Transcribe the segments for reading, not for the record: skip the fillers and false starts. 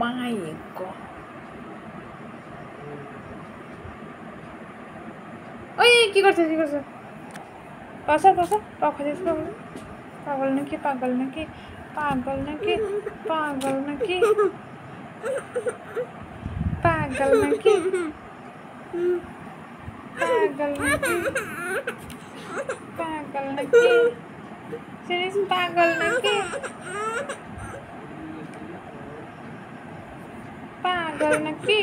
মাই god, ওই কি করছে কি করছে? পাশা পাশা পাখা দিস, পাগল নাকি পাগল নাকি পাগল নাকি পাগল নাকি পাগল নাকি পাগল নাকি পাগল নাকি সিরিজ পাগল নাকি পাগল নাকি?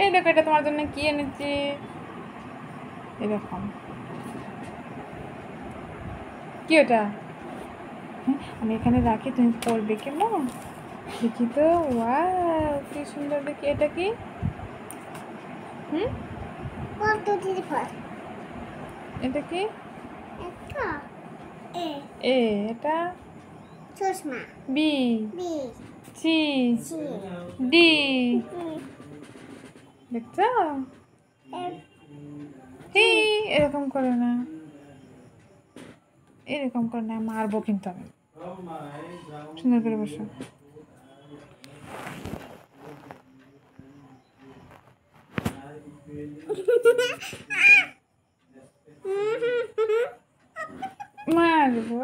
এই দেখো, এটা তোমার জন্য কি এনেছি, এরকম। কি ওটা? আমি এখানে রাখি, তুমি পড়বে কেমন দেখি তো। ওয়াও কি সুন্দর দেখি। এটা কি? এটা কি? এ। এটা চশমা। B. B. C. C. D. দেখছো? হি, এরকম করে না, এরকম করে না, মারবো কিন্তু আমি। সুন্দর করে বসো। মারবো।